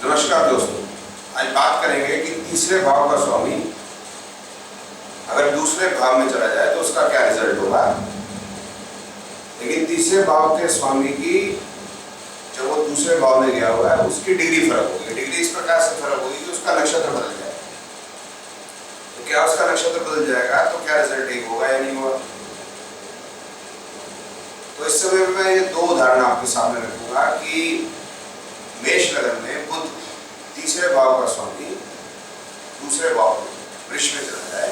नमस्कार दोस्तों, आज बात करेंगे कि तीसरे भाव का स्वामी अगर दूसरे भाव में चला जाए तो उसका क्या रिजल्ट होगा। लेकिन तीसरे भाव के स्वामी की जब वो दूसरे भाव में गया हुआ है उसकी डिग्री फर्क होगी। डिग्री इस प्रकार से फर्क होगी कि उसका नक्षत्र बदल जाएगा। तो क्या उसका नक्षत्र बदल जाएगा तो क्या रिजल्ट एक होगा या नहीं होगा। तो इस समय मैं ये दो उदाहरण आपके सामने रखूंगा कि मेष लग्न में बुध तीसरे भाव का स्वामी दूसरे भाव में वृष में चला जाए,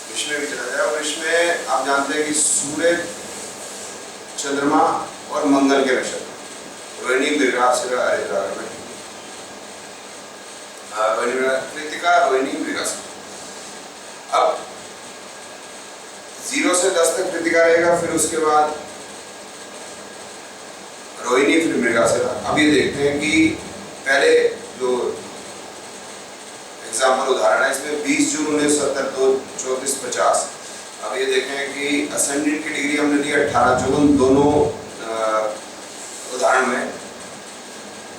वृष में भी चला जाए। और वृष में आप जानते हैं कि सूर्य, चंद्रमा और मंगल के नक्षत्र रोहिणी, मृगशिरा, आर्द्रा में कृतिका, रोहिणी, मृगशिरा। अब 0 से 10 तक कृतिका रहेगा, फिर उसके बाद रोहिणी, फिर मृगशिरा। अब ये देखते हैं कि पहले जो एग्जाम्पल उदाहरण है इसमें 20 जून 1970 2 34 50। अब ये देखें कि असेंडेंट की डिग्री हमने ली 18 जून दोनों उदाहरण में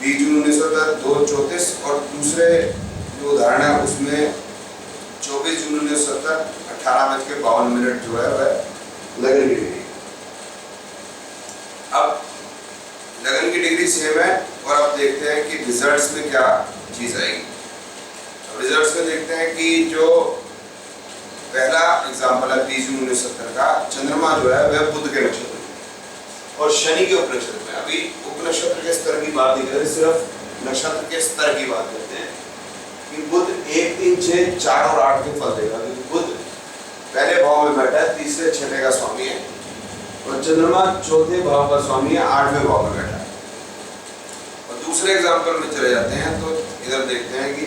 20 जून 1970 2 34 और दूसरे जो उदाहरण है उसमें 24 जून 1970 18:52 जो है वह लगन की डिग्री। अब लगन की डिग्री सेम है और अब देखते हैं कि रिजल्ट्स में क्या चीज आएगी। अब रिजल्ट्स में देखते हैं कि जो पहला एग्जांपल है 20 जून 1970 का, चंद्रमा जो है वह बुध के नक्षत्र में और शनि के उपनक्षत्र में। अभी उपनक्षत्र के स्तर की बात नहीं करें, सिर्फ नक्षत्र के स्तर की बात करते हैं कि बुध 1 3 6 4 और 8 के फल देगा। बुध पहले भाव में बैठा है, तीसरे छठे का स्वामी है, और चंद्रमा चौथे भाव का स्वामी है, 8वें भाव में बैठा है। और दूसरे एग्जांपल में चले जाते हैं तो इधर देखते हैं कि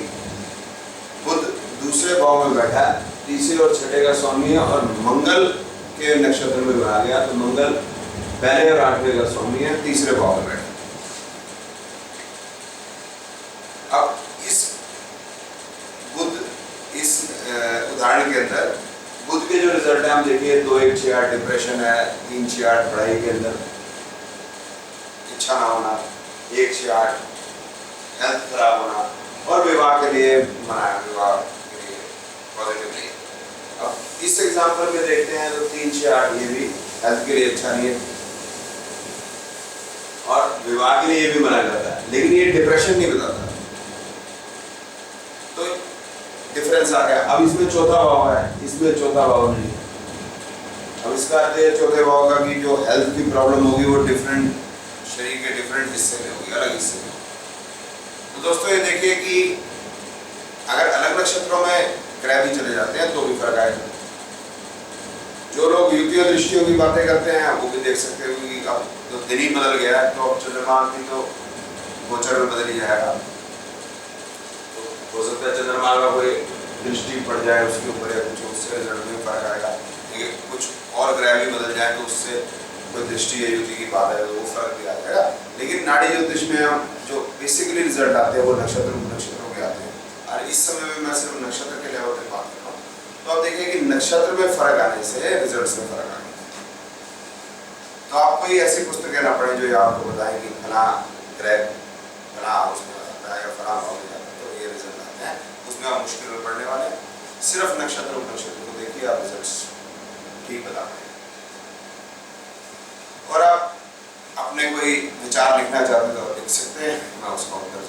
बुध दूसरे भाव में बैठा है, तीसरे और छठे का स्वामी है, और मंगल के नक्षत्र में आ गया तो मंगल पहले और 8वें का स्वामी है, तीसरे भाव में बैठा। अब इस बुध इस उदाहरण के अंदर बुध के जो रिजल्ट है हम देखिए 2 1 6 8 डिप्रेशन है, 3 6 8 पढ़ाई के अंदर इच्छा ना होना, 1 6 8 हेल्थ खराब होना, और विवाह के लिए मनाया, विवाह के लिए पॉजिटिव नहीं। अब इस एग्जांपल में देखते हैं तो 3 6 8 ये भी हेल्थ के लिए अच्छा नहीं है और विवाह के लिए ये भी मनाया जाता है, लेकिन ये डिप्रेशन नहीं बताता। तो डिफरेंस आ गया। अब इसमें चौथा भाव है, इसमें चौथा भाव नहीं। अब इसका अर्थ है चौथे भाव का कि जो हेल्थ की प्रॉब्लम होगी वो डिफरेंट शरीर के डिफरेंट हिस्से में होगी, अलग हिस्से में। तो दोस्तों ये देखिए कि अगर अलग नक्षत्रों में ग्रह भी चले जाते हैं तो भी फर्क आएगा। जो लोग युतियों दृष्टियों की बातें करते हैं वो भी देख सकते हो कि अब तो दिन ही बदल गया है, तो अब चंद्रमा की तो गोचर में बदल ही जाएगा। हो सकता है चंद्रमा का कोई दृष्टि पड़ जाए उसके ऊपर या कुछ, उससे रिजल्ट में फर्क आएगा। कुछ और ग्रह भी बदल जाए तो उससे कोई दृष्टि या युति की बात है तो वो फर्क भी आ जाएगा। लेकिन नाड़ी ज्योतिष में हम जो बेसिकली रिजल्ट आते हैं वो नक्षत्रों के आते हैं, और इस समय में मैं सिर्फ नक्षत्र के लेवल पे बात कर रहा हूँ। तो आप देखिए कि नक्षत्र में फर्क आने से रिजल्ट में फर्क आ गया। तो आपको ये ऐसी पुस्तकें ना पढ़े जो आपको बताएं कि फला ग्रह फला हाउस में आता है या फला भाव में जाता है तो ये रिजल्ट आते हैं, उसमें आप मुश्किल में पढ़ने वाले हैं। सिर्फ नक्षत्र उपनक्षत्र को देखिए, आप रिजल्ट ठीक बता पाएंगे। और आप अपने कोई विचार लिखना चाहते तो लिख सकते हैं, मैं उसका उत्तर